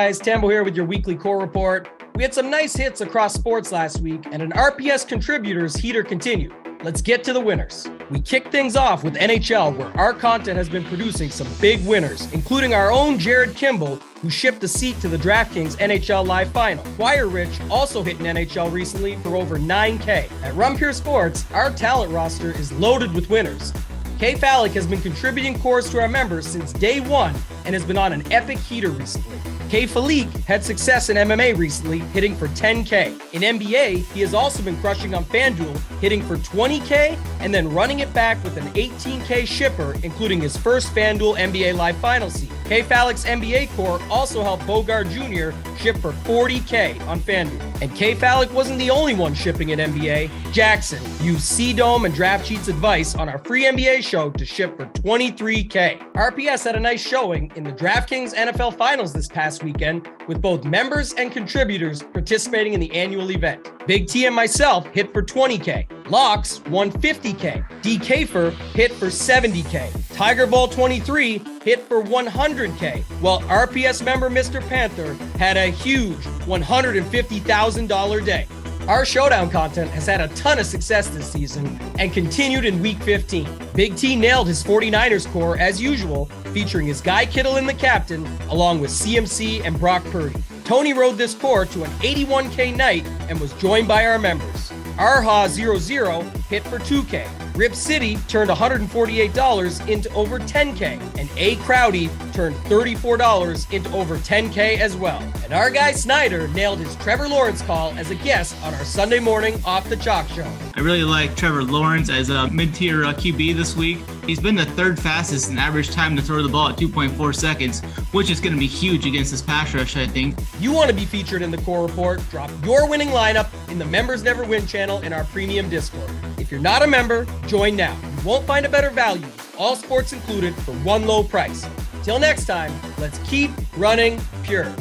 guys? Tambo here with your weekly core report. We had some nice hits across sports last week, and an RPS contributors heater continued. Let's get to the winners. We kick things off with NHL, where our content has been producing some big winners, including our own Jared Kimball, who shipped a seat to the Draftkings NHL Live Final. Wire Rich also hit an NHL recently for over $9K. At Rum Pure Sports, our talent roster is loaded with winners. K Falik has been contributing cores to our members since day one and has been on an epic heater recently. K Falik had success in MMA recently, hitting for 10K. In NBA, he has also been crushing on FanDuel, hitting for 20K and then running it back with an 18K shipper, including his first FanDuel NBA Live Final seat. K Falik's NBA core also helped Bogart Jr. ship for 40K on FanDuel. And K Falik wasn't the only one shipping at NBA. Jackson used C-Dome and Draft Cheats advice on our free NBA show to ship for 23K. RPS had a nice showing in the Draftkings NFL Finals this past weekend, with both members and contributors participating in the annual event. Big T and myself hit for 20K. Locks won 50K. D. Kafer hit for 70K. Tiger Ball 23 hit for 100K, while RPS member Mr. Panther had a huge $150,000 day. Our showdown content has had a ton of success this season and continued in week 15. Big T nailed his 49ers core as usual, featuring his Guy Kittle in the captain, along with CMC and Brock Purdy. Tony rode this core to an 81K night and was joined by our members. Arha00 hit for 2K. Rip City turned $148 into over 10K, and A. Crowdy turned $34 into over 10K as well. And our guy Snyder nailed his Trevor Lawrence call as a guest on our Sunday morning Off the Chalk show. I really like Trevor Lawrence as a mid-tier QB this week. He's been the third fastest in average time to throw the ball at 2.4 seconds, which is going to be huge against this pass rush, I think. You want to be featured in the core report? Drop your winning lineup in the Members Never Win channel in our premium Discord. If you're not a member, join now. You won't find a better value, all sports included, for one low price. Till next time, let's keep running pure.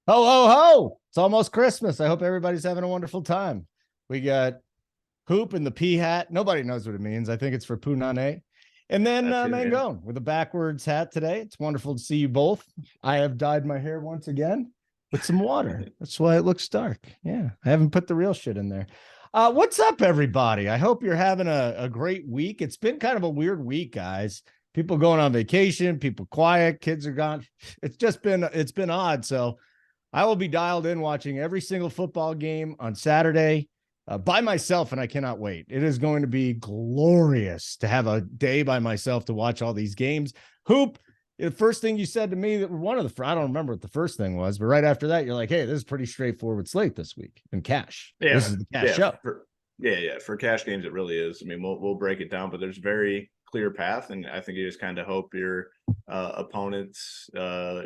Ho, ho, ho. It's almost Christmas. I hope everybody's having a wonderful time. We got Hoop in the P hat. Nobody knows what it means. I think it's for Punane. And then Mangone with a backwards hat today. It's wonderful to see you both. I have dyed my hair once again with some water. That's why it looks dark. Yeah, I haven't put the real shit in there. What's up, everybody? I hope you're having a great week. It's been kind of a weird week, guys. People going on vacation, people quiet, kids are gone. It's been odd. So I will be dialed in watching every single football game on Saturday by myself, and I cannot wait. It is going to be glorious to have a day by myself to watch all these games. Hoop, the first thing you said to me, that I don't remember what the first thing was, but right after that, you're like, hey, this is pretty straightforward slate this week in cash. Yeah, this is the cash show. For cash games, it really is. I mean, we'll break it down, but there's very clear path, and I think you just kind of hope your opponents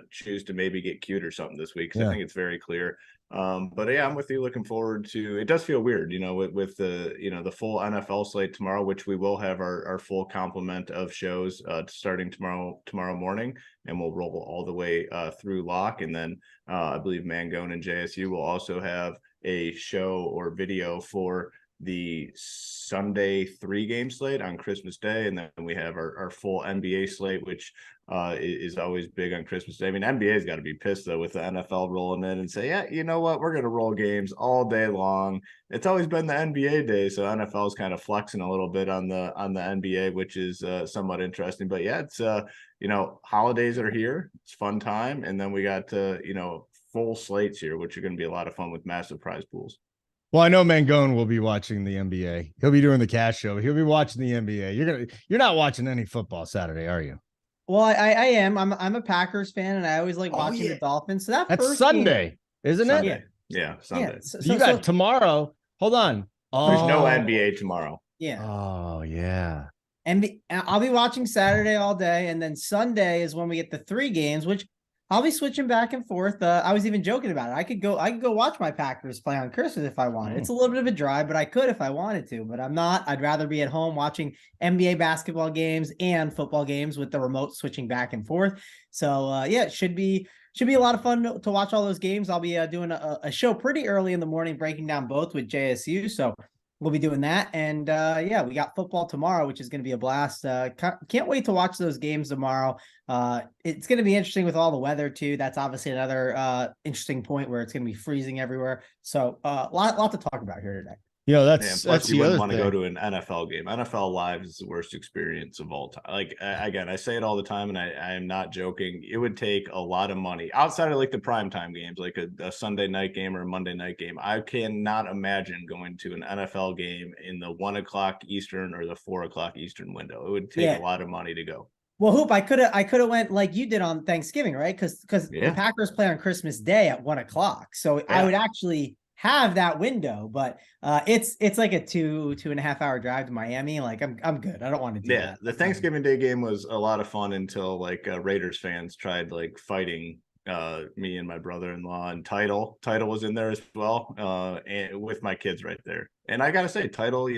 choose to maybe get cute or something this week, because I think it's very clear. But yeah, I'm with you. Looking forward to it. Does feel weird, with the the full NFL slate tomorrow, which we will have our full complement of shows starting tomorrow morning, and we'll roll all the way through lock, and then I believe Mangone and JSU will also have a show or video for the Sunday 3-game slate on Christmas Day, and then we have our full NBA slate, which is always big on Christmas Day. I mean, NBA's got to be pissed though with the NFL rolling in and say, yeah, you know what, we're going to roll games all day long. It's always been the NBA day, so NFL is kind of flexing a little bit on the NBA, which is somewhat interesting. But yeah, it's holidays are here. It's fun time, and then we got full slates here, which are going to be a lot of fun with massive prize pools. Well, I know Mangone will be watching the NBA. He'll be doing the cash show. He'll be watching the NBA. You're not watching any football Saturday, are you? Well, I am. I'm a Packers fan, and I always like watching the Dolphins. So that's first Sunday, game, isn't Sunday. it? Yeah, Sunday. Yeah, so you got tomorrow. Hold on. There's no NBA tomorrow. Yeah. Oh, yeah. And I'll be watching Saturday all day, and then Sunday is when we get the 3 games, which I'll be switching back and forth. I was even joking about it. I could go watch my Packers play on Christmas if I wanted. It's a little bit of a drive, but I could if I wanted to, but I'm not. I'd rather be at home watching NBA basketball games and football games with the remote switching back and forth. So yeah, it should be a lot of fun to watch all those games. I'll be doing a show pretty early in the morning, breaking down both with JSU. So we'll be doing that. And yeah, we got football tomorrow, which is going to be a blast. Can't wait to watch those games tomorrow. It's going to be interesting with all the weather too. That's obviously another interesting point where it's going to be freezing everywhere. So lot to talk about here today. You know, Plus you the wouldn't other want to thing. go to an NFL game. NFL Live is the worst experience of all time. Like, again, I say it all the time, and I am not joking. It would take a lot of money outside of like the primetime games, like a Sunday night game or a Monday night game. I cannot imagine going to an NFL game in the 1 o'clock Eastern or the 4 o'clock Eastern window. It would take a lot of money to go. Well, Hoop, I could have went like you did on Thanksgiving, right? Because the Packers play on Christmas Day at 1 o'clock. So I would actually have that window, but it's like a 2.5 hour drive to Miami. Like I'm good. I don't want to do that. The Thanksgiving Day game was a lot of fun until like Raiders fans tried like fighting me and my brother-in-law, and Title was in there as well, and with my kids right there. And I gotta say, Title,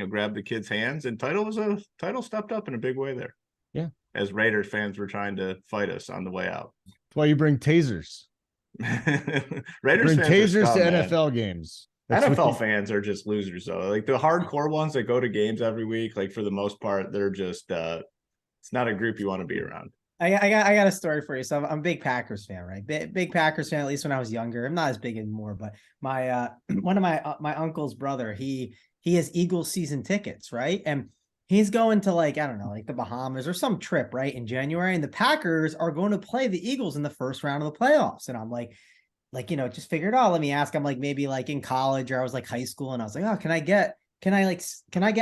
grabbed the kids' hands, and Title stepped up in a big way there. Yeah, as Raiders fans were trying to fight us on the way out. That's why you bring tasers. Raiders bring fans tasers to NFL games. NFL fans are just losers, though. Like the hardcore ones that go to games every week, like for the most part, they're just it's not a group you want to be around. I got a story for you. So I'm a big Packers fan, right? Big Packers fan, at least when I was younger. I'm not as big anymore, but my one of my uncle's brother, he has Eagles season tickets, right? And he's going to like, I don't know, like the Bahamas or some trip, right, in January. And the Packers are going to play the Eagles in the first round of the playoffs. And I'm like, just figured out, let me ask. I'm like, maybe like in college or I was like high school. And I was like, oh, can I get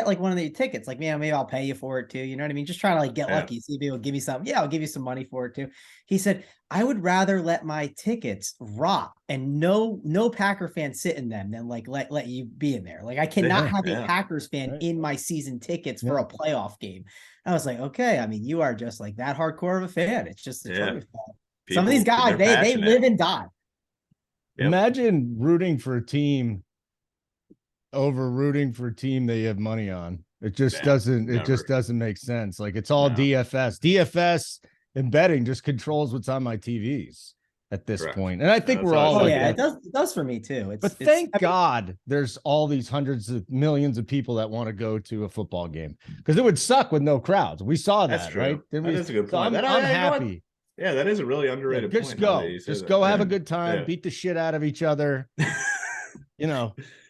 like one of the tickets? Like, man, maybe I'll pay you for it too. You know what I mean? Just trying to like get lucky. See if he'll give me some. Yeah, I'll give you some money for it too. He said, I would rather let my tickets rot and no Packer fan sit in them than like let you be in there. Like I cannot have a Packers fan in my season tickets for a playoff game. I was like, okay, I mean, you are just like that hardcore of a fan. It's just some of these guys, they live and die. Yep. Imagine rooting for a team over rooting for a team that you have money on. It just doesn't make sense. Like it's all DFS and betting just controls what's on my TVs at this point. And I think we're all it does for me too. Thank God there's all these hundreds of millions of people that want to go to a football game, because it would suck with no crowds. We saw that, right? That is a good point. I'm happy. Yeah, that is a really underrated point. Just go have a good time, beat the shit out of each other.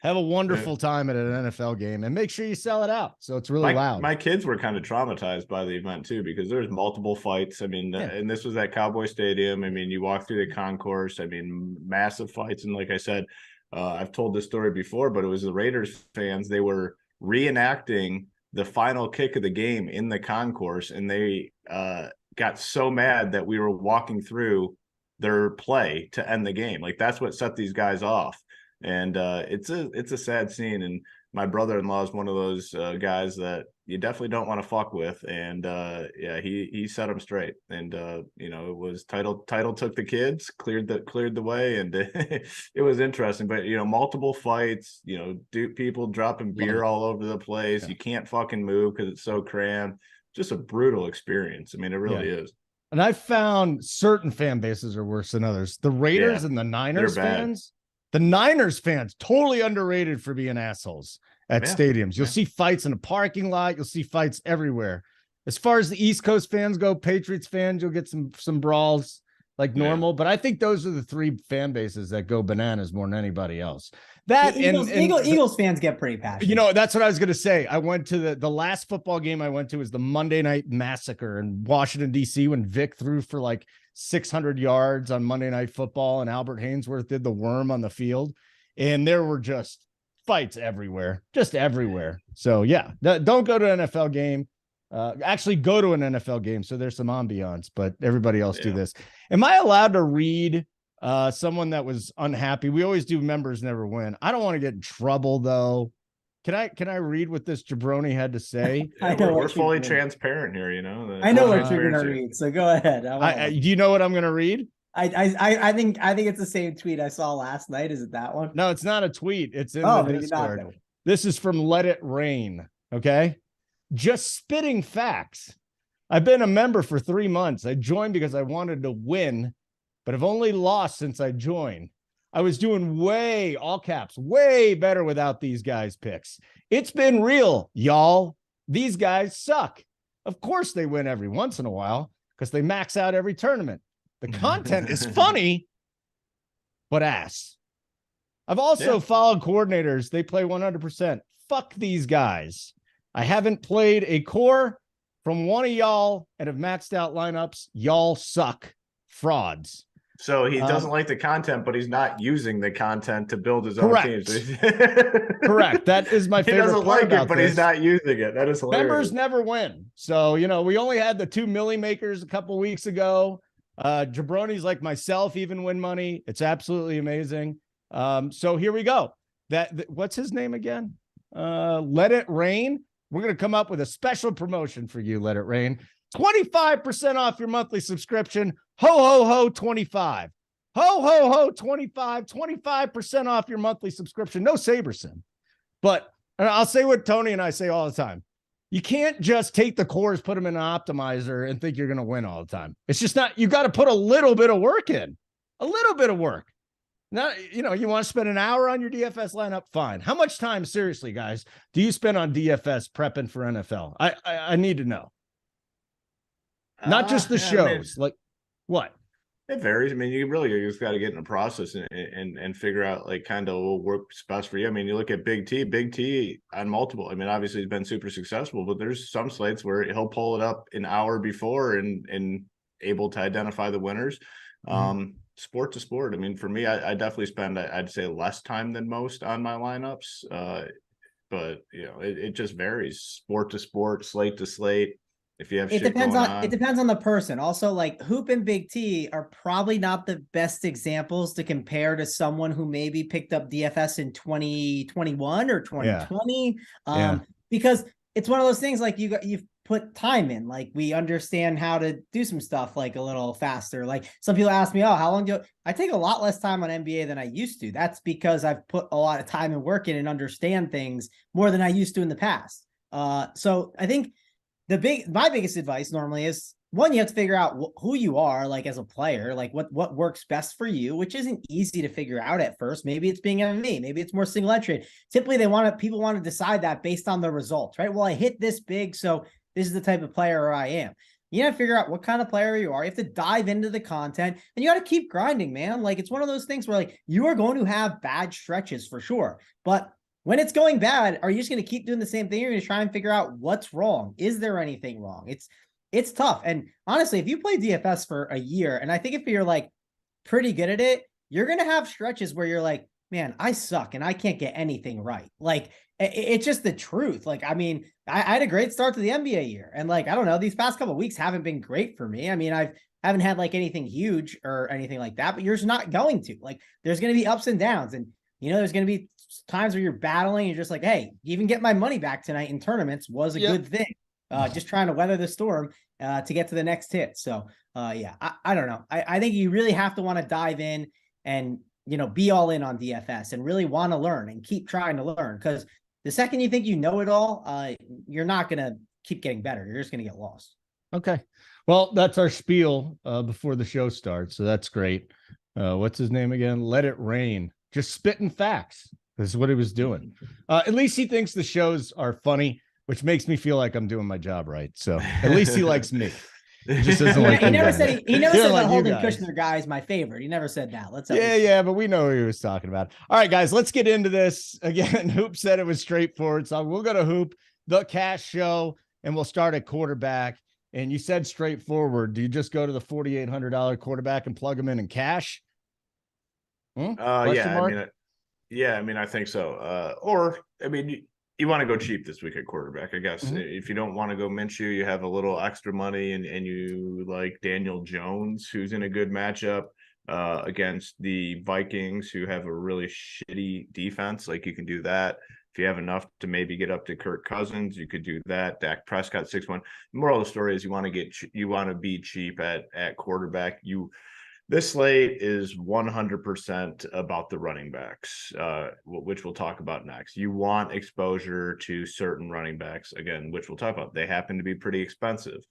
Have a wonderful time at an NFL game, and make sure you sell it out so it's really loud. My kids were kind of traumatized by the event too, because there's multiple fights. I mean, and this was at Cowboy Stadium. I mean, you walk through the concourse. I mean, massive fights. And like I said, I've told this story before, but it was the Raiders fans. They were reenacting the final kick of the game in the concourse, and they got so mad that we were walking through their play to end the game. Like that's what set these guys off. And it's a sad scene. And my brother-in-law is one of those guys that you definitely don't want to fuck with. And he set them straight. And it was Title took the kids, cleared the way, and it was interesting. But multiple fights, people dropping beer all over the place. You can't fucking move because it's so cramped. Just a brutal experience. I mean, it really is. And I found certain fan bases are worse than others. The Raiders and the Niners fans. The Niners fans, totally underrated for being assholes at stadiums. You'll see fights in a parking lot. You'll see fights everywhere. As far as the East Coast fans go, Patriots fans, you'll get some brawls like normal. But I think those are the three fan bases that go bananas more than anybody else. Eagles fans get pretty passionate. That's what I was going to say. I went to the last football game I went to was the Monday Night Massacre in Washington, D.C. when Vic threw for like 600 yards on Monday Night Football and Albert Hainsworth did the worm on the field. And there were just fights everywhere, just everywhere. So don't go to an NFL game. Actually go to an NFL game. So there's some ambiance, but everybody else do this. Am I allowed to read someone that was unhappy? We always do members never win. I don't want to get in trouble though. Can I read what this jabroni had to say? I know We're what fully you're doing. transparent here, you know. I know what you're gonna transparency. read, so go ahead. Do you know what I'm gonna read? I think it's the same tweet I saw last night. Is it that one? No, it's not a tweet. It's in Oh, the maybe not Discord. that one. This is from Let It Rain. Okay. Just spitting facts. I've been a member for 3 months. I joined because I wanted to win, but I've only lost since I joined. I was doing way, all caps, way better without these guys' picks. It's been real, y'all. These guys suck. Of course they win every once in a while because they max out every tournament. The content is funny, but ass. I've also followed coordinators. They play 100%. Fuck these guys. I haven't played a core from one of y'all and have maxed out lineups. Y'all suck. Frauds. So he doesn't like the content, but he's not using the content to build his own Correct. teams. Correct. That is my He favorite doesn't part like about it, but this. he's not using it. That is hilarious. Members never win. So, you know, we only had the 2 milli makers a couple weeks ago. Jabronis like myself even win money. It's absolutely amazing. So here we go. What's his name again? Let It Rain. We're going to come up with a special promotion for you, Let It Rain. 25% off your monthly subscription. Ho, ho, ho, 25. Ho, ho, ho, 25. 25% off your monthly subscription. No SaberSim. But I'll say what Tony and I say all the time. You can't just take the cores, put them in an optimizer, and think you're going to win all the time. It's just not. You got to put a little bit of work in. A little bit of work. Now, you know, you want to spend an hour on your DFS lineup? Fine. How much time, seriously, guys, do you spend on DFS prepping for NFL? I need to know. Not just the shows. Like, what? It varies. I mean, you just got to get in the process and figure out like kind of what works best for you. I mean, you look at Big T on multiple. I mean, obviously he's been super successful, but there's some slates where he'll pull it up an hour before and able to identify the winners. Sport to sport. I mean, for me, I definitely spend, I'd say, less time than most on my lineups. But you know, it just varies sport to sport, slate to slate. If you have it depends on the person. Also, like Hoop and Big T are probably not the best examples to compare to someone who maybe picked up DFS in 2021 or 2020. Because it's one of those things like you've put time in. Like we understand how to do some stuff like a little faster. Like some people ask me, oh, how long do I take a lot less time on NBA than I used to? That's because I've put a lot of time and work in and understand things more than I used to in the past. So I think my biggest advice normally is, one, you have to figure out who you are, like as a player, like what works best for you, which isn't easy to figure out at first. Maybe it's being MMA, maybe it's more single entry. Typically people want to decide that based on the results, right? Well, I hit this big, so this is the type of player I am. You got to figure out what kind of player you are. You have to dive into the content and you got to keep grinding, man. Like it's one of those things where like you are going to have bad stretches for sure, but when it's going bad, are you just going to keep doing the same thing? You're going to try and figure out what's wrong. Is there anything wrong? It's tough. And honestly, if you play DFS for a year, and I think if you're like pretty good at it, you're going to have stretches where you're like, man, I suck and I can't get anything right. Like it's just the truth. Like, I mean, I had a great start to the NBA year. And like, I don't know, these past couple of weeks haven't been great for me. I mean, I haven't had like anything huge or anything like that, but you're just not going to. Like, there's going to be ups and downs. And, you know, there's going to be times where you're battling. You're just like, hey, even get my money back tonight in tournaments was a good thing. Just trying to weather the storm to get to the next hit. So, I don't know. I think you really have to want to dive in and, you know, be all in on DFS and really want to learn and keep trying to learn. Because the second you think you know it all, you're not going to keep getting better. You're just going to get lost. Okay. Well, that's our spiel before the show starts. So that's great. What's his name again? Let It Rain. Just spitting facts. This is what he was doing. At least he thinks the shows are funny, which makes me feel like I'm doing my job right. So at least he likes me. He just doesn't like he never said that Holden guys. Kushner guy is my favorite. He never said that. But we know who he was talking about. All right, guys, let's get into this. Again, Hoop said it was straightforward. So we'll go to Hoop, the cash show, and we'll start at quarterback. And you said straightforward. Do you just go to the $4,800 quarterback and plug him in cash? I mean, I think so. Or, I mean, you want to go cheap this week at quarterback, I guess. If you don't want to go Minshew, you have a little extra money and you like Daniel Jones, who's in a good matchup against the Vikings, who have a really shitty defense. Like, you can do that. If If you have enough to maybe get up to Kirk Cousins, you could do that. Dak Prescott 6-1. Moral of the story is you want to be cheap at quarterback. This slate is 100% about the running backs, which we'll talk about next. You want exposure to certain running backs, again, which we'll talk about. They happen to be pretty expensive.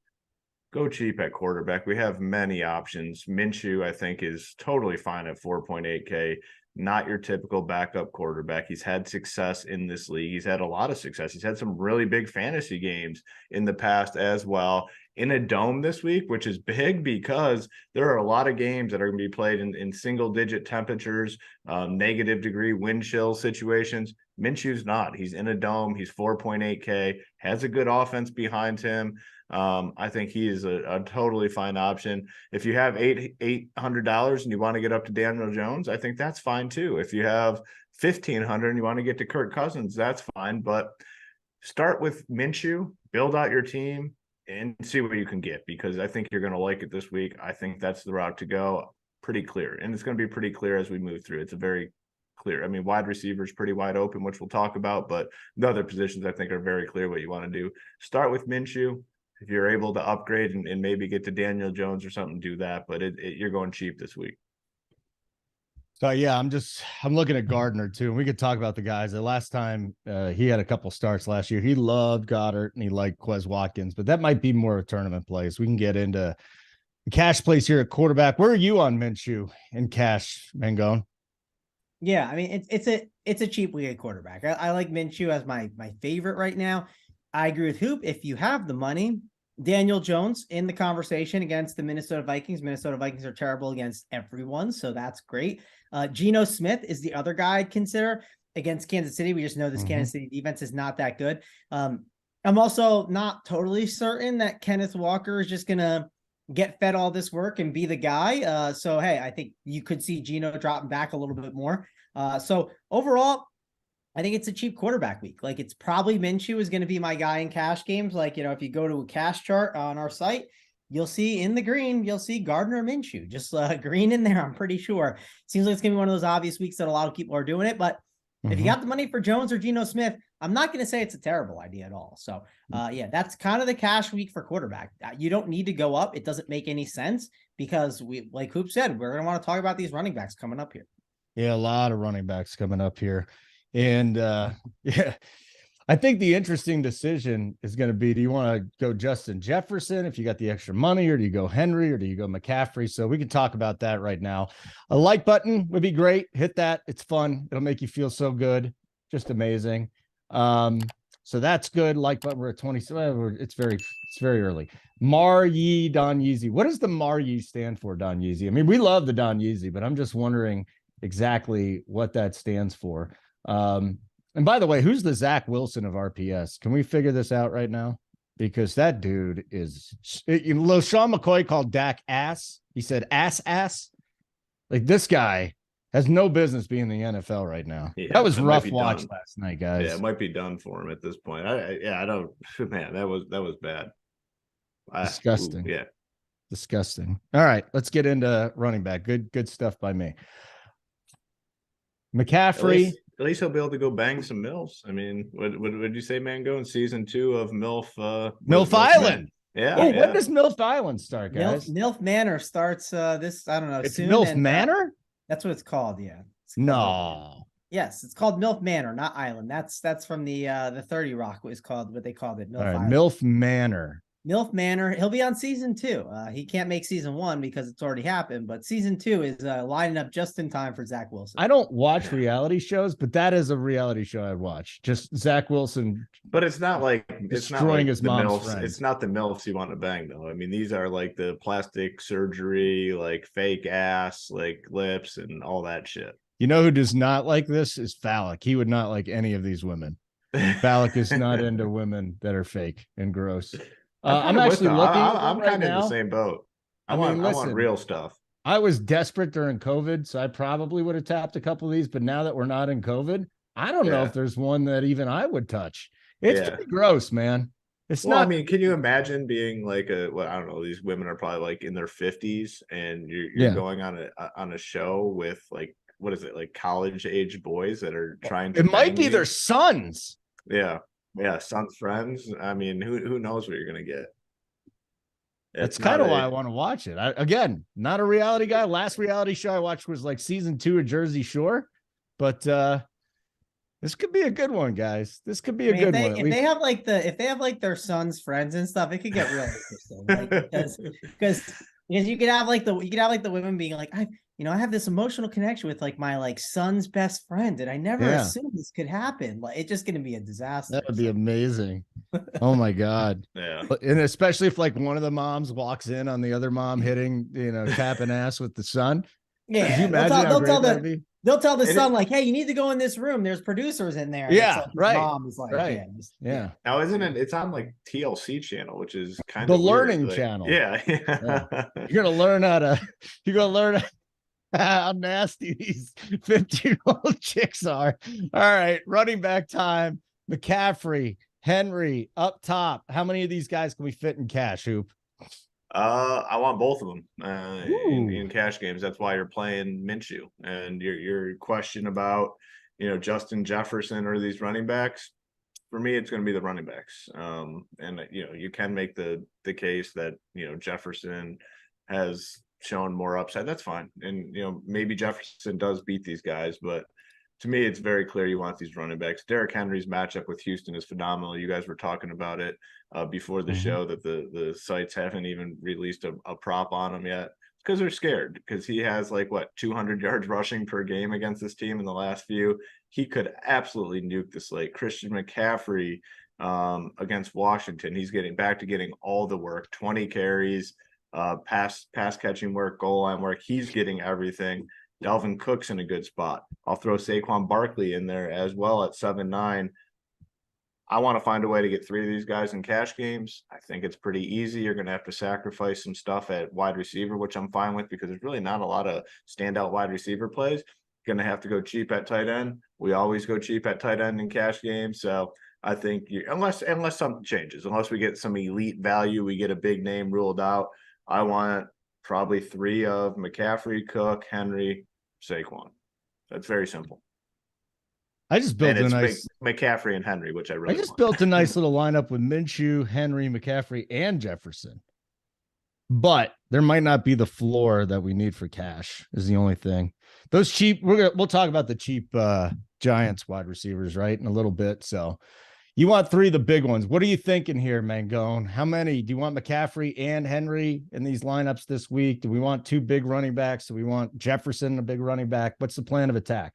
Go cheap at quarterback. We have many options. Minshew, I think, is totally fine at 4.8K. Not your typical backup quarterback. He's had success in this league. He's had a lot of success. He's had some really big fantasy games in the past as well. In a dome this week, which is big because there are a lot of games that are going to be played in single-digit temperatures, negative degree wind chill situations. Minshew's not. He's in a dome. He's 4.8K, has a good offense behind him. I think he is a totally fine option. If you have $800 and you want to get up to Daniel Jones, I think that's fine too. If you have $1,500 and you want to get to Kirk Cousins, that's fine. But start with Minshew, build out your team, and see what you can get, because I think you're going to like it this week. I think that's the route to go. Pretty clear. And it's going to be pretty clear as we move through. It's a very clear. I mean, wide receivers pretty wide open, which we'll talk about, but the other positions I think are very clear what you want to do. Start with Minshew. If you're able to upgrade and maybe get to Daniel Jones or something, do that. But you're going cheap this week. So yeah, I'm looking at Gardner too. And we could talk about the guys. The last time he had a couple starts last year, he loved Goddard and he liked Quez Watkins, but that might be more of a tournament play. So we can get into the cash plays here at quarterback. Where are you on Minshew and cash, Mangone? Yeah, I mean it's a cheap week at quarterback. I like Minshew as my favorite right now. I agree with Hoop. If you have the money, Daniel Jones in the conversation against the Minnesota Vikings. Minnesota Vikings are terrible against everyone, so that's great. Geno Smith is the other guy I'd consider against Kansas City. We just know this Kansas City defense is not that good. I'm also not totally certain that Kenneth Walker is just going to get fed all this work and be the guy. So, hey, I think you could see Geno dropping back a little bit more. So overall, I think it's a cheap quarterback week. Like, it's probably Minshew is going to be my guy in cash games. Like, if you go to a cash chart on our site, you'll see in the green, you'll see Gardner Minshew, just green in there. I'm pretty sure. Seems like it's going to be one of those obvious weeks that a lot of people are doing it. But if you got the money for Jones or Geno Smith, I'm not going to say it's a terrible idea at all. So, yeah, that's kind of the cash week for quarterback. You don't need to go up. It doesn't make any sense because we, like Hoop said, we're going to want to talk about these running backs coming up here. Yeah, a lot of running backs coming up here. And yeah, I think the interesting decision is going to be, do you want to go Justin Jefferson if you got the extra money, or do you go Henry, or do you go McCaffrey? So we can talk about that right now. A like button would be great. Hit that. It's fun. It'll make you feel so good. Just amazing. So that's good. Like button. We're at 27. It's very early. Mar Yee Don Yeezy. What does the Mar Yee stand for, Don Yeezy? I mean, we love the Don Yeezy, but I'm just wondering exactly what that stands for. And by the way, who's the Zach Wilson of RPS? Can we figure this out right now? Because that dude is, Sean McCoy called Dak ass. He said ass. Like, this guy has no business being in the NFL right now. Yeah, that was rough watch last night, guys. Yeah, it might be done for him at this point. I don't, man, that was bad. Disgusting. Yeah. Disgusting. All right, let's get into running back. Good stuff by me. McCaffrey. At least he'll be able to go bang some MILFs. I mean, what would you say, Mango, in season 2 of MILF Island? Yeah. Oh, when does MILF Island start, guys? MILF Manor starts this, I don't know. It's soon, MILF Manor? That's what it's called, yeah. No. Yes, it's called MILF Manor, not Island. That's from the 30 Rock was called what they called it. MILF Island. MILF Manor. MILF Manor. He'll be on season 2. He can't make season 1 because it's already happened, but season 2 is lining up just in time for Zach Wilson. I don't watch reality shows, but that is a reality show I'd watch. Just Zach Wilson. But it's not like destroying his mom's MILFs. friends. It's not the MILFs you want to bang, though. I mean, these are like the plastic surgery, like fake ass, like lips and all that shit. You know who does not like this is Phallic. He would not like any of these women. Phallic is not into women that are fake and gross. I'm actually looking. I'm kind of in the same boat. I want real stuff. I was desperate during COVID, so I probably would have tapped a couple of these. But now that we're not in COVID, I don't know if there's one that even I would touch. It's pretty gross, man. It's not. I mean, can you imagine being like I don't know. These women are probably like in their 50s, and you're going on a show with like what is it, like college age boys that are trying to It might bang be you? their sons. Yeah. Son's friends. I mean, who knows what you're gonna get. That's It's kind not of why I a want to watch it. Again, not a reality guy. Last reality show I watched was like season 2 of Jersey Shore, but this could be a good one, guys. This could be a good one. If they have like their son's friends and stuff, it could get real interesting. Like because you could have like the women being like, I have this emotional connection with like my like son's best friend, and I never assumed this could happen. Like it's just gonna be a disaster. That would be amazing. Oh my God. yeah. And especially if like one of the moms walks in on the other mom hitting, tapping ass with the son. Yeah. Could you imagine how great that'd be? They'll tell the son, like, hey, you need to go in this room. There's producers in there. Yeah, it's like, right. Mom is like, right. yeah. Now, isn't it? It's on like TLC channel, which is kind the of learning like, channel. Yeah. You're gonna learn how nasty these 15-year-old chicks are. All right, running back time. McCaffrey, Henry up top. How many of these guys can we fit in cash, Hoop? I want both of them in cash games. That's why you're playing Minshew. And your question about Justin Jefferson or these running backs, for me, it's going to be the running backs. And you can make the case that Jefferson has shown more upside. That's fine. And maybe Jefferson does beat these guys, but to me, it's very clear you want these running backs. Derrick Henry's matchup with Houston is phenomenal. You guys were talking about it before the show, that the sites haven't even released a prop on him yet. It's because they're scared, because he has 200 yards rushing per game against this team in the last few. He could absolutely nuke the slate. Christian McCaffrey against Washington, he's getting back to getting all the work, 20 carries, pass catching work, goal line work. He's getting everything. Dalvin Cook's in a good spot. I'll throw Saquon Barkley in there as well at 7-9. I want to find a way to get 3 of these guys in cash games. I think it's pretty easy. You're going to have to sacrifice some stuff at wide receiver, which I'm fine with, because there's really not a lot of standout wide receiver plays. You're going to have to go cheap at tight end. We always go cheap at tight end in cash games. So I think unless something changes, unless we get some elite value, we get a big name ruled out, I want probably 3 of McCaffrey, Cook, Henry, Saquon. That's very simple. I just built a nice McCaffrey and Henry, which I really built a nice little lineup with Minshew, Henry, McCaffrey, and Jefferson. But there might not be the floor that we need for cash, is the only thing. Those cheap, we'll talk about the cheap Giants wide receivers, right, in a little bit. So you want 3 of the big ones. What are you thinking here, Mangone? How many? Do you want McCaffrey and Henry in these lineups this week? Do we want 2 big running backs? Do we want Jefferson, a big running back? What's the plan of attack?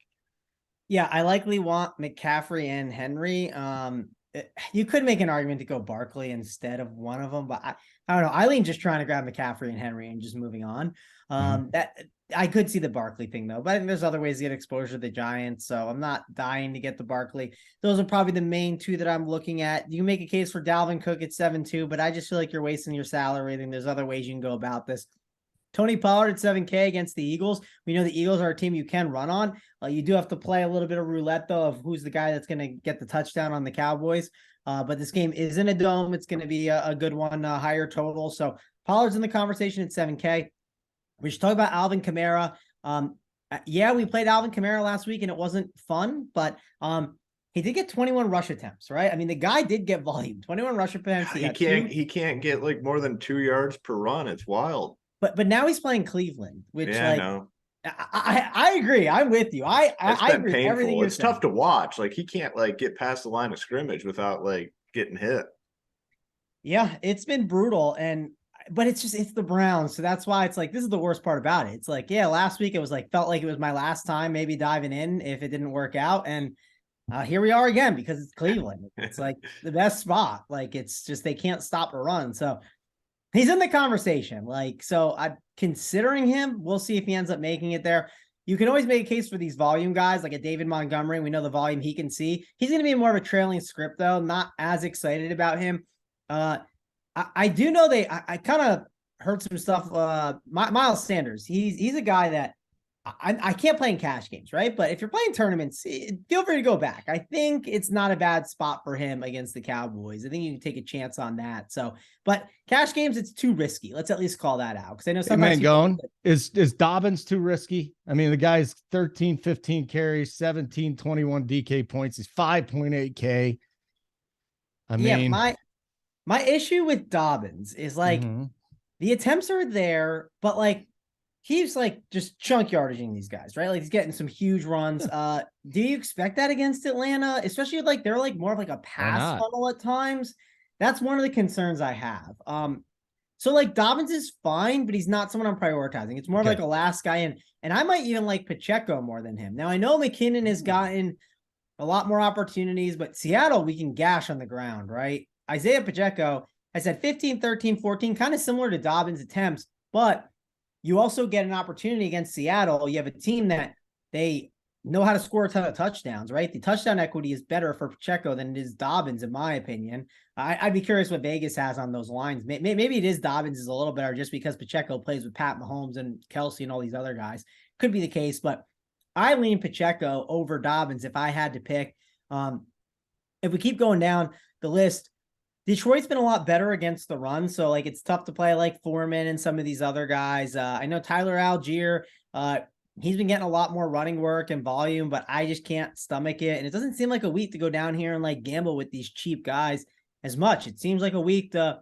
Yeah, I likely want McCaffrey and Henry. You could make an argument to go Barkley instead of one of them, but I don't know. Eileen just trying to grab McCaffrey and Henry and just moving on. That I could see the Barkley thing though, but I think there's other ways to get exposure to the Giants. So I'm not dying to get the Barkley. Those are probably the main 2 that I'm looking at. You can make a case for Dalvin Cook at 7-2, but I just feel like you're wasting your salary. I think there's other ways you can go about this. Tony Pollard at 7K against the Eagles. We know the Eagles are a team you can run on. You do have to play a little bit of roulette, though, of who's the guy that's going to get the touchdown on the Cowboys. But this game is in a dome. It's going to be a good one, higher total. So Pollard's in the conversation at 7K. We should talk about Alvin Kamara. Yeah, we played Alvin Kamara last week, and it wasn't fun, but he did get 21 rush attempts, right? I mean, the guy did get volume. 21 rush attempts. He can't get more than 2 yards per run. It's wild. But now he's playing Cleveland, which I agree. I'm with you. I agree with everything you're It's saying. tough to watch. He can't get past the line of scrimmage without getting hit. Yeah, it's been brutal, but it's the Browns, so that's why it's this is the worst part about it. It's last week it was felt like it was my last time maybe diving in if it didn't work out, and here we are again because it's Cleveland. It's the best spot. It's just they can't stop a run, so. He's in the conversation. So I'm considering him. We'll see if he ends up making it there. You can always make a case for these volume guys, like a David Montgomery. We know the volume he can see. He's going to be more of a trailing script, though. Not as excited about him. I do know I kind of heard some stuff. Miles Sanders. He's a guy that I can't play in cash games, right? But if you're playing tournaments, feel free to go back. I think it's not a bad spot for him against the Cowboys. I think you can take a chance on that. So, but cash games, it's too risky. Let's at least call that out. Because I know sometimes Mangone, is Dobbins too risky? I mean, the guy's 13, 15 carries, 17, 21 DK points. He's 5.8K. I mean, my issue with Dobbins is like the attempts are there, but like he's like just chunk yardaging these guys, right? Like he's getting some huge runs. Do you expect that against Atlanta? Especially like they're like more of like a pass funnel at times. That's one of the concerns I have. So like Dobbins is fine, but he's not someone I'm prioritizing. It's more like a last guy in, and I might even like Pacheco more than him. Now I know McKinnon has gotten a lot more opportunities, but Seattle, we can gash on the ground, right? Isaiah Pacheco has had 15, 13, 14, kind of similar to Dobbins' attempts, but you also get an opportunity against Seattle. You have a team that they know how to score a ton of touchdowns, right? The touchdown equity is better for Pacheco than it is Dobbins, in my opinion. I'd be curious what Vegas has on those lines. Maybe it is Dobbins is a little better just because Pacheco plays with Pat Mahomes and Kelsey and all these other guys. Could be the case, but I lean Pacheco over Dobbins if I had to pick. If we keep going down the list, Detroit's been a lot better against the run, so like it's tough to play like Foreman and some of these other guys. I know Tyler Algier, he's been getting a lot more running work and volume, but I just can't stomach it. And it doesn't seem like a week to go down here and like gamble with these cheap guys as much. It seems like a week to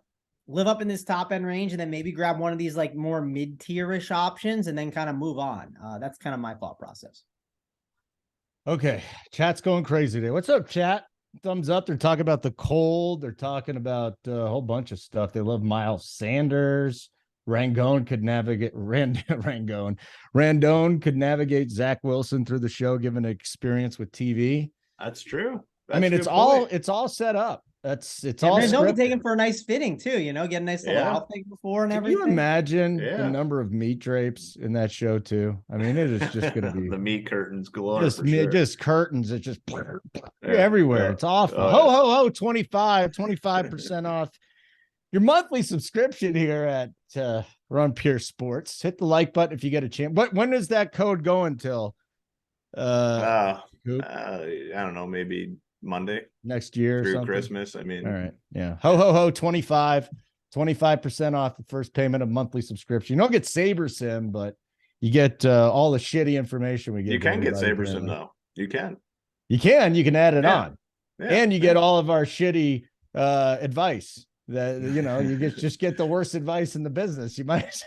live up in this top end range and then maybe grab one of these like more mid-tier-ish options and then kind of move on. That's kind of my thought process. Okay, chat's going crazy today. What's up, chat? Thumbs up. They're talking about the cold. They're talking about a whole bunch of stuff. They love Miles Sanders. Randone could navigate Randone could navigate Zach Wilson through the show, given experience with TV. That's true. I mean, it's all set up. It's all Randone taken for a nice fitting too, get a nice little outfit before and everything. Can you imagine the number of meat drapes in that show too? I mean, it is just going to be the meat curtains galore. Just curtains. It's just everywhere. It's awful. Ho, 25% off your monthly subscription here at Run Pure Sports. Hit the like button if you get a chance. But when does that code go until? I don't know, maybe Monday next year through or something. Christmas. I mean, all right, yeah. Ho, 25% off the first payment of monthly subscription. You don't get SaberSim, but you get all the shitty information we get. You can get SaberSim though. You can add it on, and you get all of our shitty advice. That you just get the worst advice in the business. You might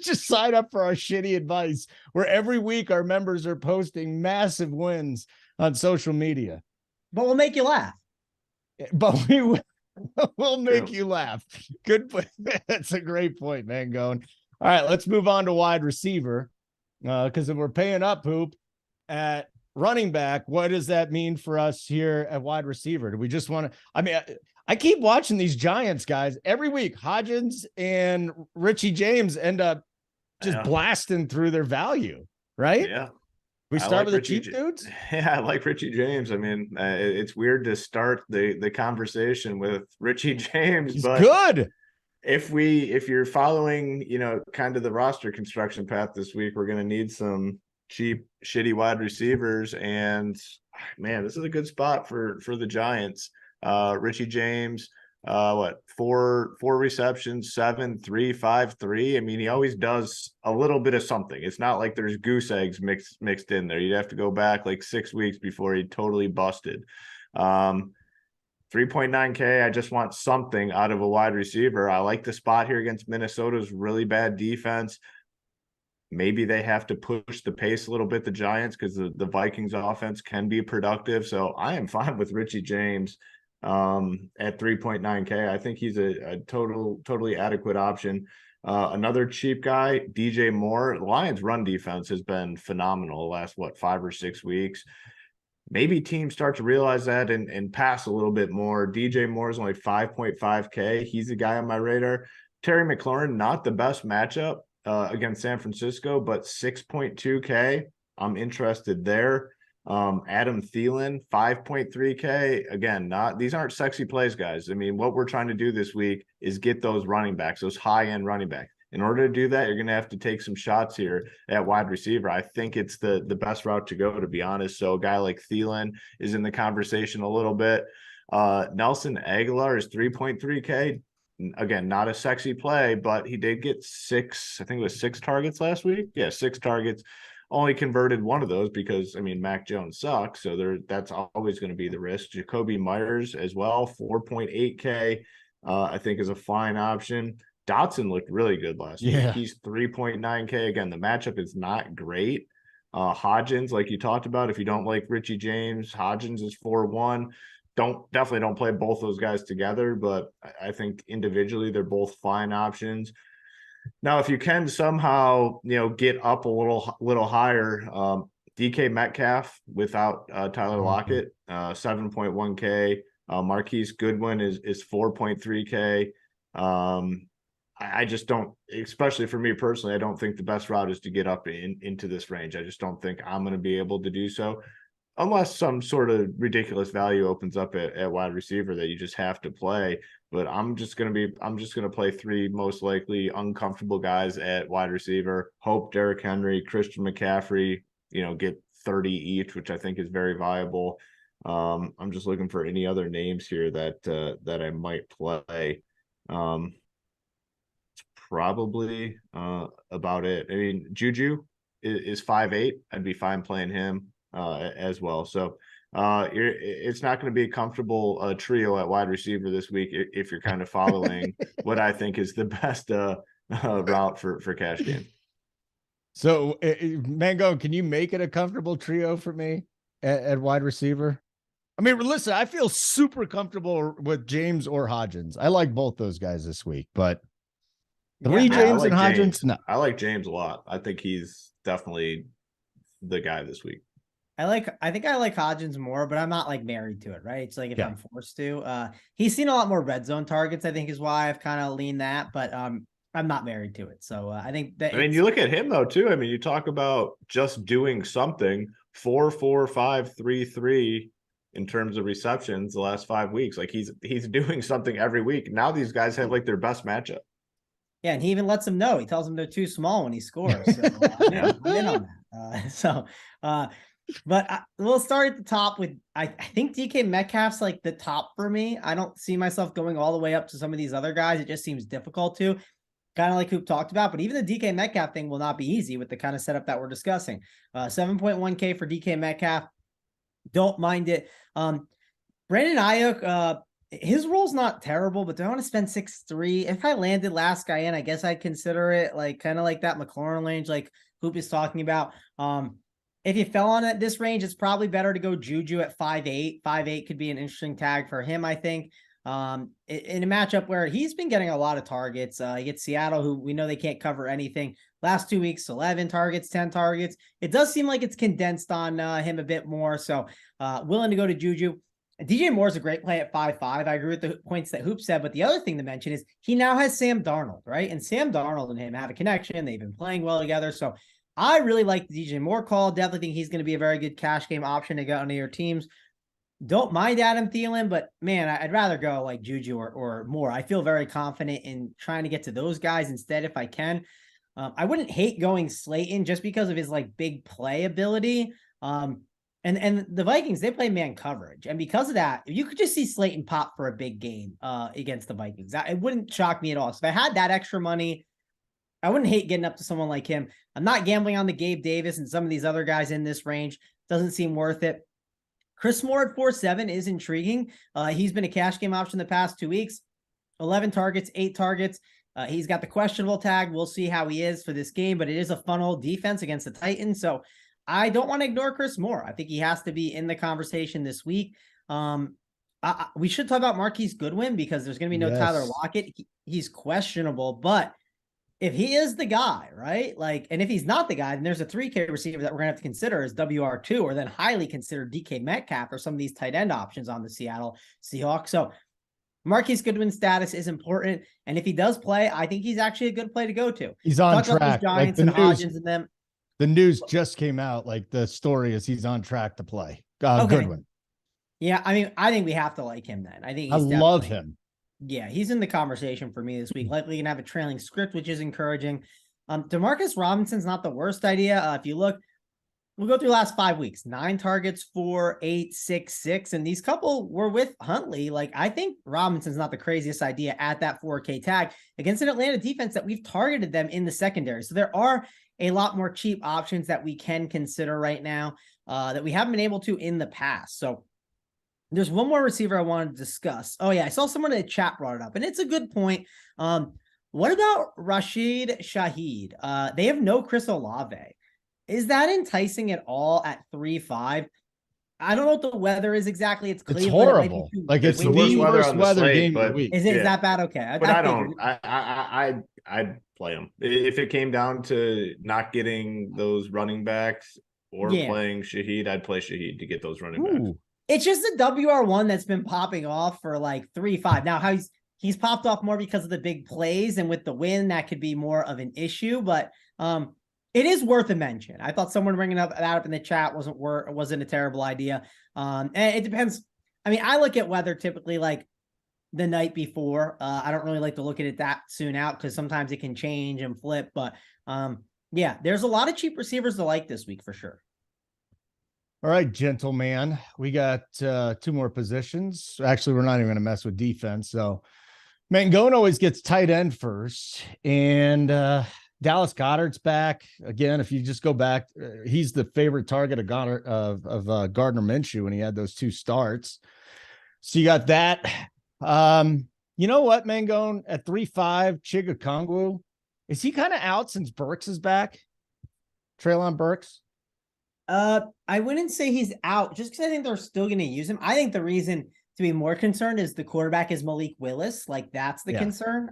just sign up for our shitty advice, where every week our members are posting massive wins on social media. But we'll make you laugh. But we'll make you laugh. Good. That's a great point, Mangone. All right, let's move on to wide receiver. Because if we're paying up, Hoop, at running back, what does that mean for us here at wide receiver? Do we just want to? I mean, I keep watching these Giants guys every week. Hodgins and Richie James end up just blasting through their value, right? Yeah. We start with the cheap dudes. Yeah, I like Richie James. I mean, it's weird to start the conversation with Richie James. He's but good. If you're following, kind of the roster construction path this week, we're going to need some cheap, shitty wide receivers. And man, this is a good spot for the Giants. Richie James, four receptions, 7, 3, 5, 3. I mean, he always does a little bit of something. It's not like there's goose eggs mixed in there. You'd have to go back like 6 weeks before he totally busted. 3.9K. I just want something out of a wide receiver. I like the spot here against Minnesota's really bad defense. Maybe they have to push the pace a little bit, the Giants, because the Vikings offense can be productive. So I am fine with Richie James at 3.9K. I think he's a totally adequate option. Another cheap guy, DJ Moore. The Lions run defense has been phenomenal the last 5 or 6 weeks. Maybe teams start to realize that and pass a little bit more. DJ Moore is only 5.5K. He's a guy on my radar. Terry McLaurin, not the best matchup against San Francisco, but 6.2K. I'm interested there. Adam Thielen, 5.3K. Again, these aren't sexy plays, guys. I mean, what we're trying to do this week is get those running backs, those high-end running backs. In order to do that, you're going to have to take some shots here at wide receiver. I think it's the best route to go, to be honest. So a guy like Thielen is in the conversation a little bit. Nelson Aguilar is 3.3K. Again, not a sexy play, but he did get 6 targets last week. Yeah, 6 targets. Only converted one of those because, Mac Jones sucks. So that's always going to be the risk. Jacoby Myers as well, 4.8K, I think is a fine option. Dotson looked really good last week. He's 3.9K. Again, the matchup is not great. Hodgins, like you talked about, if you don't like Richie James, Hodgins is 4-1. Definitely don't play both those guys together, but I think individually they're both fine options. Now, if you can somehow, get up a little higher, DK Metcalf without Tyler Lockett, 7.1K. Marquise Goodwin is 4.3K. I just don't, especially for me personally, I don't think the best route is to get up into this range. I just don't think I'm going to be able to do so, unless some sort of ridiculous value opens up at wide receiver that you just have to play. But I'm just going to play 3 most likely uncomfortable guys at wide receiver. Hope Derrick Henry, Christian McCaffrey, get 30 each, which I think is very viable. I'm just looking for any other names here that I might play. It's probably about it. Juju is 5'8". I'd be fine playing him as well. So it's not going to be a comfortable trio at wide receiver this week if you're kind of following what I think is the best route for cash game. So, Mango, can you make it a comfortable trio for me at wide receiver? Listen, I feel super comfortable with James or Hodgins. I like both those guys this week, but James and Hodgins, no. I like James a lot. I think he's definitely the guy this week. I think I like Hodgins more, but I'm not like married to it, right? It's like if I'm forced to. He's seen a lot more red zone targets, I think is why I've kind of leaned that, but I'm not married to it. So I think that you look at him though too. You talk about just doing something, 4, 4, 5, 3, 3 in terms of receptions the last 5 weeks. Like he's doing something every week. Now these guys have like their best matchup. Yeah, and he even lets them know. He tells them they're too small when he scores. So I'm in on that. But we'll start at the top with, I think DK Metcalf's like the top for me. I don't see myself going all the way up to some of these other guys. It just seems difficult to, kind of like Hoop talked about. But even the DK Metcalf thing will not be easy with the kind of setup that we're discussing. 7.1K for DK Metcalf. Don't mind it. Brandon Ayuk, his role's not terrible, but do I want to spend 6.3? If I landed last guy in, I guess I'd consider it like kind of like that McLaurin range, like Hoop is talking about. If you fell on this range, it's probably better to go Juju at 5'8". 5'8" could be an interesting tag for him, I think. In a matchup where he's been getting a lot of targets. He gets Seattle, who we know they can't cover anything. Last 2 weeks, 11 targets, 10 targets. It does seem like it's condensed on him a bit more. So willing to go to Juju. DJ Moore's a great play at 5'5". I agree with the points that Hoop said, but the other thing to mention is he now has Sam Darnold, right? And Sam Darnold and him have a connection. They've been playing well together. So I really like the DJ Moore call. Definitely think he's going to be a very good cash game option to get onto your teams. Don't mind Adam Thielen, but man, I'd rather go like Juju or Moore. I feel very confident in trying to get to those guys instead if I can. I wouldn't hate going Slayton just because of his like big play ability. And the Vikings, they play man coverage. And because of that, you could just see Slayton pop for a big game against the Vikings. It wouldn't shock me at all. So if I had that extra money, I wouldn't hate getting up to someone like him. I'm not gambling on the Gabe Davis and some of these other guys in this range. Doesn't seem worth it. Chris Moore at 4.7 is intriguing. He's been a cash game option the past 2 weeks. 11 targets, 8 targets. He's got the questionable tag. We'll see how he is for this game, but it is a fun old defense against the Titans. So I don't want to ignore Chris Moore. I think he has to be in the conversation this week. We should talk about Marquise Goodwin because there's going to be no Tyler Lockett. He's questionable, but if he is the guy, right? And if he's not the guy, then there's a 3K receiver that we're going to have to consider as WR2, or then highly consider DK Metcalf or some of these tight end options on the Seattle Seahawks. So Marquise Goodwin's status is important. And if he does play, I think he's actually a good play to go to. He's on track. Giants and Hodgins and them. The news just came out. The story is he's on track to play. Okay. Goodwin. Yeah. I think we have to like him then. I think I love him. Yeah, he's in the conversation for me this week. Likely gonna have a trailing script, which is encouraging. Demarcus Robinson's not the worst idea. If you look, we'll go through the last 5 weeks. 9 targets, 4, 8, 6, 6. And these couple were with Huntley. Like, I think Robinson's not the craziest idea at that 4K tag against an Atlanta defense that we've targeted them in the secondary. So there are a lot more cheap options that we can consider right now that we haven't been able to in the past. So there's one more receiver I wanted to discuss. Oh, yeah, I saw someone in the chat brought it up, and it's a good point. What about Rashid Shaheed? They have no Chris Olave. Is that enticing at all at 3-5? I don't know what the weather is exactly. It's Cleveland. It's horrible. Like it's the worst weather game of the week. Is it that bad? Okay. But I'd play him. If it came down to not getting those running backs or playing Shaheed, I'd play Shaheed to get those running backs. It's just the WR1 that's been popping off for like 3-5. Now, how he's popped off more because of the big plays, and with the win, that could be more of an issue. But it is worth a mention. I thought someone bringing that up in the chat wasn't a terrible idea. And it depends. I mean, I look at weather typically like the night before. I don't really like to look at it that soon out because sometimes it can change and flip. But yeah, there's a lot of cheap receivers to like this week for sure. All right, gentleman. We got 2 more positions. Actually, we're not even going to mess with defense. So Mangone always gets tight end first. And Dallas Goedert's back. Again, if you just go back, he's the favorite target of Gardner Minshew when he had those 2 starts. So you got that. You know what, Mangone? At 3-5, Chig Okongwu, is he kind of out since Burks is back? Treylon Burks? I wouldn't say he's out just because I think they're still going to use him. I think the reason to be more concerned is the quarterback is Malik Willis. Like, that's the concern.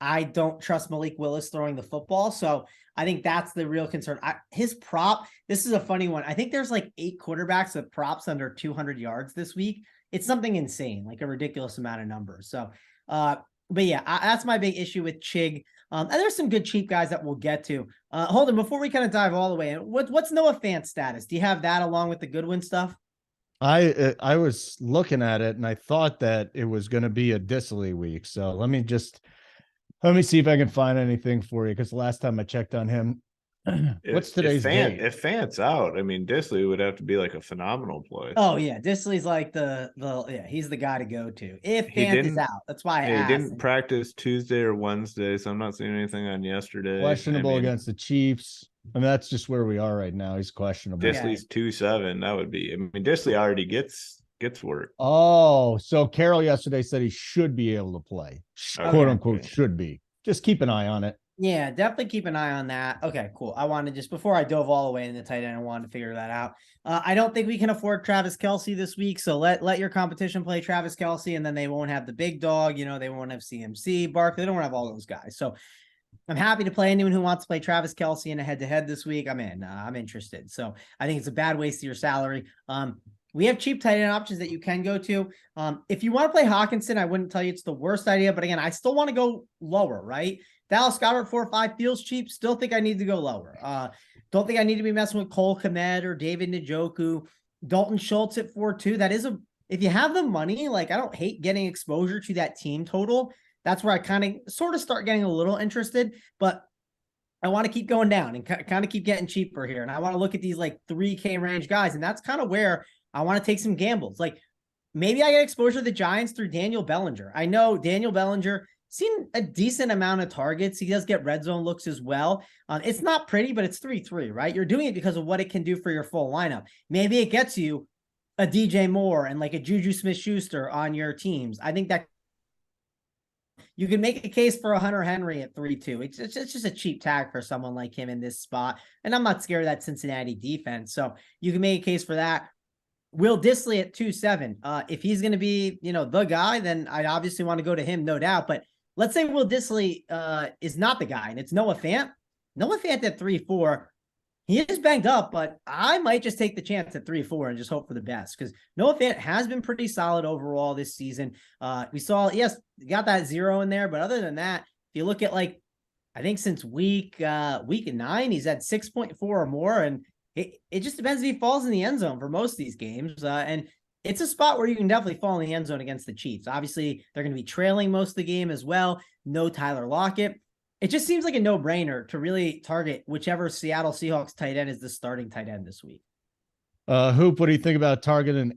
I don't trust Malik Willis throwing the football. So I think that's the real concern. His prop, this is a funny one. I think there's like 8 quarterbacks with props under 200 yards this week. It's something insane, like a ridiculous amount of numbers. So, but yeah, that's my big issue with Chig. And there's some good cheap guys that we'll get to. Holden, before we kind of dive all the way in, what's Noah Fant's status? Do you have that along with the Goodwin stuff? I was looking at it and I thought that it was going to be a Disley week. So let me see if I can find anything for you, because the last time I checked on him, what's today's date? If Fant's out, I mean, Disley would have to be like a phenomenal play. Oh yeah, Disley's like he's the guy to go to if Fant is out. That's why I asked. He didn't practice Tuesday or Wednesday, so I'm not seeing anything on yesterday. Questionable against the Chiefs. I mean, that's just where we are right now. He's questionable. Disley's 2-7. That would be. I mean, Disley already gets work. Oh, so Carroll yesterday said he should be able to play, quote unquote, should be. Just keep an eye on it. Yeah, definitely keep an eye on that. Okay, cool. I wanted just before I dove all the way into tight end, I wanted to figure that out. I don't think we can afford Travis Kelce this week, so let your competition play Travis Kelce, and then they won't have the big dog. You know, they won't have CMC, Barkley. They don't have all those guys. So I'm happy to play anyone who wants to play Travis Kelce in a head-to-head this week. I'm in. I'm interested. So I think it's a bad waste of your salary. We have cheap tight end options that you can go to. If you want to play Hawkinson, I wouldn't tell you it's the worst idea, but again, I still want to go lower, right? Dallas Goedert 4-5 feels cheap. Still think I need to go lower. Don't think I need to be messing with Cole Kmet or David Njoku. Dalton Schultz at 4-2. That is if you have the money, like, I don't hate getting exposure to that team total. That's where I kind of sort of start getting a little interested, but I want to keep going down and kind of keep getting cheaper here. And I want to look at these like 3K range guys. And that's kind of where I want to take some gambles. Like, maybe I get exposure to the Giants through Daniel Bellinger. I know Daniel Bellinger seen a decent amount of targets. He does get red zone looks as well. It's not pretty, but it's 3-3, right? You're doing it because of what it can do for your full lineup. Maybe it gets you a DJ Moore and like a Juju Smith-Schuster on your teams. I think that you can make a case for a Hunter Henry at 3-2. It's just a cheap tag for someone like him in this spot. And I'm not scared of that Cincinnati defense. So you can make a case for that. Will Disley at 2-7. If he's going to be, the guy, then I'd obviously want to go to him, no doubt. But let's say Will Disley is not the guy and it's Noah Fant. Noah Fant at 3-4. He is banged up, but I might just take the chance at 3-4 and just hope for the best, because Noah Fant has been pretty solid overall this season. We saw, yes, got that 0 in there, but other than that, if you look at I think since week 9, he's had 6.4 or more, and it just depends if he falls in the end zone for most of these games. And it's a spot where you can definitely fall in the end zone against the Chiefs. Obviously, they're going to be trailing most of the game as well. No Tyler Lockett. It just seems like a no-brainer to really target whichever Seattle Seahawks tight end is the starting tight end this week. Hoop, what do you think about targeting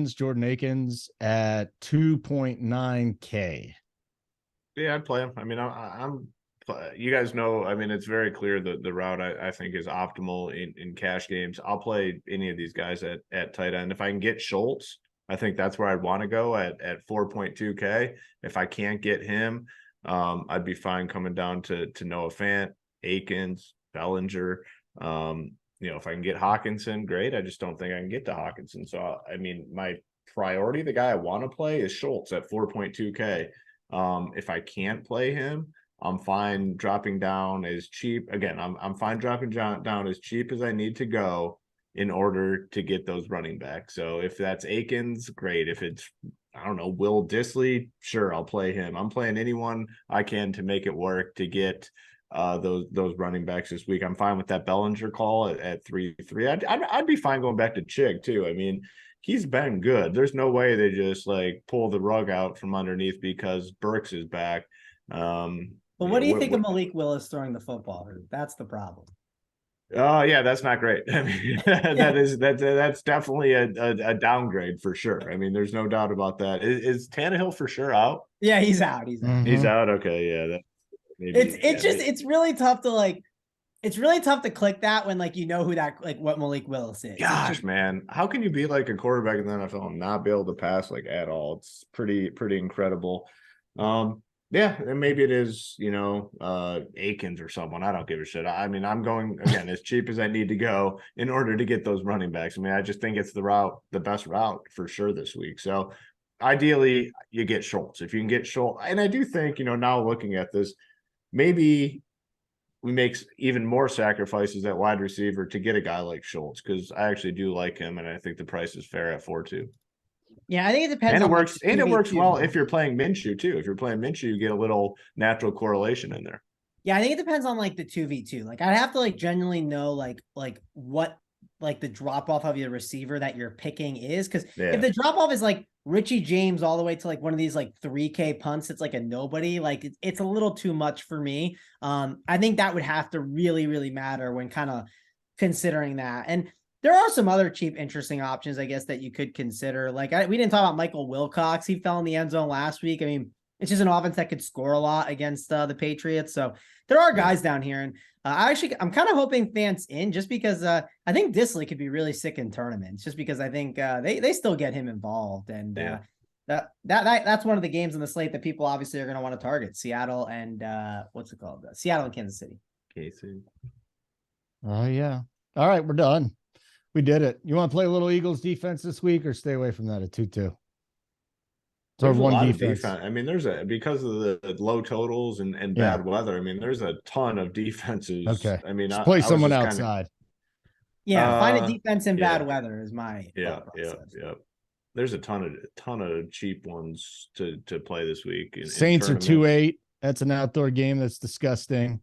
Jordan Akins at 2.9K? Yeah, I'd play him. I mean, I'm you guys know, I mean, it's very clear that the route I think is optimal in cash games. I'll play any of these guys at tight end. If I can get Schultz, I think that's where I'd want to go at 4.2K. If I can't get him, I'd be fine coming down to Noah Fant, Akins, Bellinger. If I can get Hawkinson, great. I just don't think I can get to Hawkinson. So, I mean, my priority, the guy I want to play is Schultz at 4.2K. If I can't play him, I'm fine dropping down as cheap. Again, I'm fine dropping down as cheap as I need to go in order to get those running backs. So if that's Akins, great. If it's, I don't know, Will Dissly, sure, I'll play him. I'm playing anyone I can to make it work to get those running backs this week. I'm fine with that Bellinger call at 3.3. I'd be fine going back to Chig too. I mean, he's been good. There's no way they just like pull the rug out from underneath because Burks is back. Well, what do you think of Malik Willis throwing the football? That's the problem. Oh yeah, that's not great. I mean, that's definitely a downgrade for sure. I mean, there's no doubt about that. Is Tannehill for sure out? Yeah, he's out. He's out. Mhm. He's out. Okay, yeah. It's really tough to it's really tough to click that when you know who that what Malik Willis is. Gosh, man, how can you be like a quarterback in the NFL and not be able to pass at all? It's pretty incredible. Yeah, and maybe it is, Akins or someone. I don't give a shit. I mean, I'm going, again, as cheap as I need to go in order to get those running backs. I mean, I just think it's the best route for sure this week. So ideally, you get Schultz. If you can get Schultz, and I do think, now looking at this, maybe we make even more sacrifices at wide receiver to get a guy like Schultz, because I actually do like him, and I think the price is fair at 4.2. Yeah, I think it depends. And it works. And it works well if you're playing Minshew too. If you're playing Minshew, you get a little natural correlation in there. Yeah, I think it depends on the 2v2. I'd have to genuinely know what the drop off of your receiver that you're picking is, because if the drop off is Richie James all the way to one of these 3K punts, it's a nobody. It's a little too much for me. I think that would have to really, really matter when kind of considering that. And there are some other cheap, interesting options, I guess, that you could consider. We didn't talk about Michael Wilcox. He fell in the end zone last week. I mean, it's just an offense that could score a lot against the Patriots. So there are guys down here. And I'm kind of hoping Fant's in, just because I think Dissly could be really sick in tournaments, just because I think they still get him involved. And that's one of the games on the slate that people obviously are going to want to target. Seattle and Seattle and Kansas City. KC. Oh, yeah. All right, we're done. We did it. You want to play a little Eagles defense this week, or stay away from that at 2-2? There's one defense. I mean, because of the low totals and bad weather. I mean, there's a ton of defenses. Okay. I mean, play someone outside. Find a defense in bad weather is my yeah. There's a ton of cheap ones to play this week. Saints are 2-8. That's an outdoor game. That's disgusting.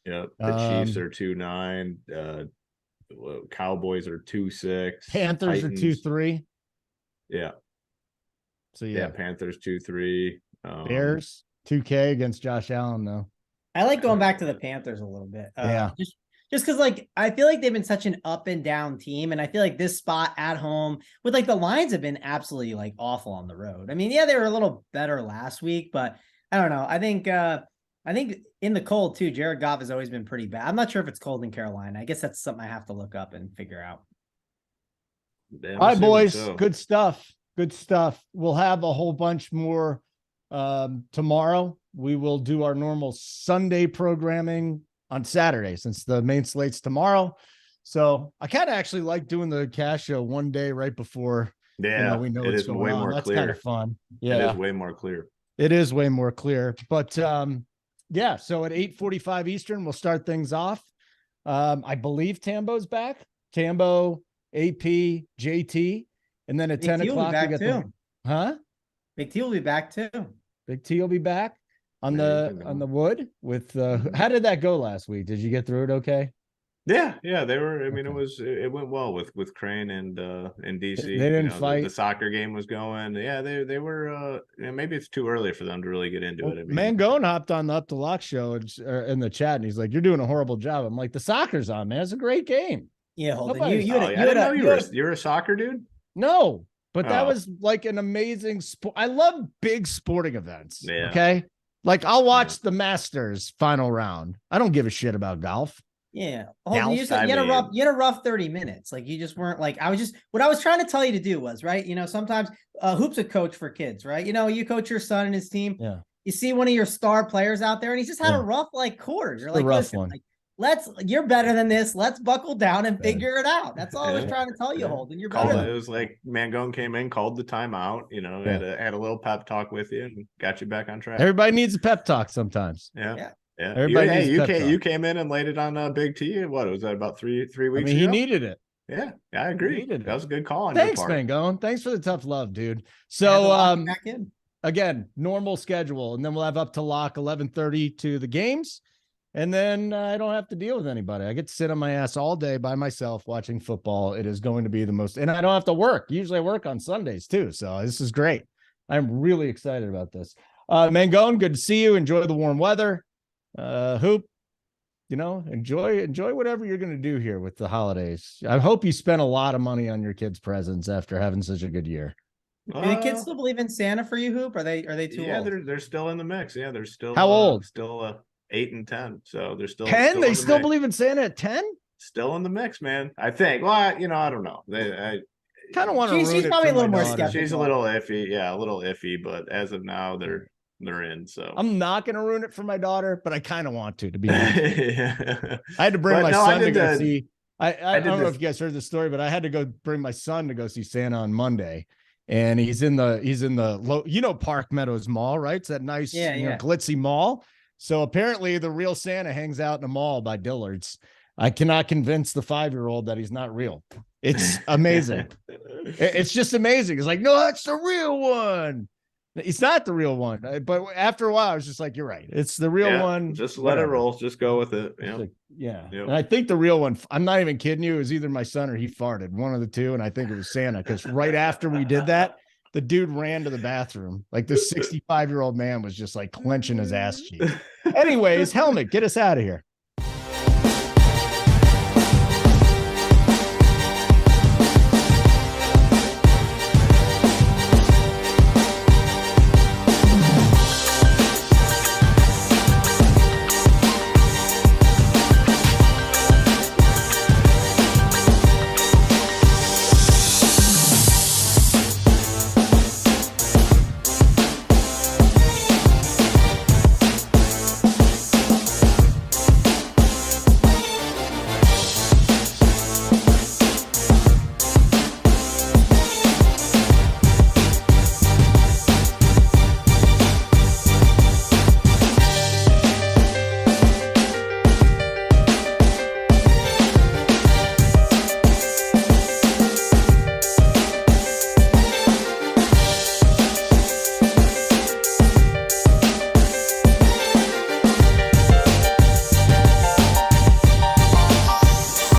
Yep. The Chiefs are 2-9. Cowboys are 2-6. Panthers are 2-3. Yeah. So Panthers 2-3. Bears 2K against Josh Allen though. I like going back to the Panthers a little bit. Just because I feel like they've been such an up and down team, and I feel like this spot at home with the Lions have been absolutely awful on the road. I mean, they were a little better last week, but I don't know. I think in the cold too, Jared Goff has always been pretty bad. I'm not sure if it's cold in Carolina. I guess that's something I have to look up and figure out. All right, boys. So. Good stuff. We'll have a whole bunch more tomorrow. We will do our normal Sunday programming on Saturday, since the main slate's tomorrow. So I kind of actually like doing the cash show one day right before. Yeah, we know what's going on. That's kind of fun. Yeah, it is way more clear. It is way more clear. But so at 8:45 Eastern, we'll start things off. I believe Tambo's back. Tambo, AP, JT, and then at 10 o'clock we got Big T will be back too. Big T will be back on the wood with how did that go last week? Did you get through it okay? Yeah, they were. I mean, it went well with Crane and DC. They didn't fight. The soccer game was going. Yeah, they were. Maybe it's too early for them to really get into it. I mean, Mangone hopped on the Up to Lock show in the chat, and he's like, "You're doing a horrible job." I'm like, "The soccer's on, man. It's a great game." Yeah, Holden. I didn't know you're a soccer dude. No, but that was like an amazing sport. I love big sporting events. Yeah. Okay, like I'll watch the Masters final round. I don't give a shit about golf. Yeah. Holden, you had a rough 30 minutes. Like you just weren't like, what I was trying to tell you to do was, right. Sometimes Hoop's a coach for kids, right? You coach your son and his team. Yeah. You see one of your star players out there and he's just had a rough quarter. You're like, listen, you're better than this. Let's buckle down and figure it out. That's all I was trying to tell you, Holden. You're better. It was like Mangone came in, called the timeout, had a little pep talk with you and got you back on track. Everybody needs a pep talk sometimes. Yeah. Everybody you came in and laid it on Big T. What was that, about three weeks ago? He needed it. Yeah, I agree. That was a good call on Thanks, your part. Mangone. Thanks for the tough love, dude. So again, normal schedule, and then we'll have Up to Lock 11:30 to the games, and then I don't have to deal with anybody. I get to sit on my ass all day by myself watching football. It is going to be the most, and I don't have to work. Usually I work on Sundays too, so this is great. I'm really excited about this. Mangone, good to see you. Enjoy the warm weather. Hoop, enjoy whatever you're going to do here with the holidays. I hope you spent a lot of money on your kids' presents after having such a good year. Do the kids still believe in Santa for you, Hoop? Are they too old? Yeah, they're still in the mix. Yeah, they're still how old? Still 8 and 10. So they're still 10. They still believe in Santa at 10. Still in the mix, man. I think. Well, I don't know. I kind of want to. She's probably a little more skeptical. She's a little iffy. Yeah, a little iffy. But as of now, they're in. So I'm not going to ruin it for my daughter, but I kind of want to be honest. I had to bring my son to go see. I don't know if you guys heard the story, but I had to go bring my son to go see Santa on Monday. And he's in the Park Meadows Mall, right? It's that nice, glitzy mall. So apparently the real Santa hangs out in the mall by Dillard's. I cannot convince the 5-year-old that he's not real. It's amazing. It's just amazing. It's like, no, that's the real one. It's not the real one. But after a while, I was just like, you're right. It's the real one. Just let it roll. Just go with it. Yeah. And I think the real one, I'm not even kidding you, it was either my son or he farted, one of the two. And I think it was Santa, because right after we did that, the dude ran to the bathroom. Like this 65-year-old man was just like clenching his ass cheek. Anyways, Helmet, get us out of here.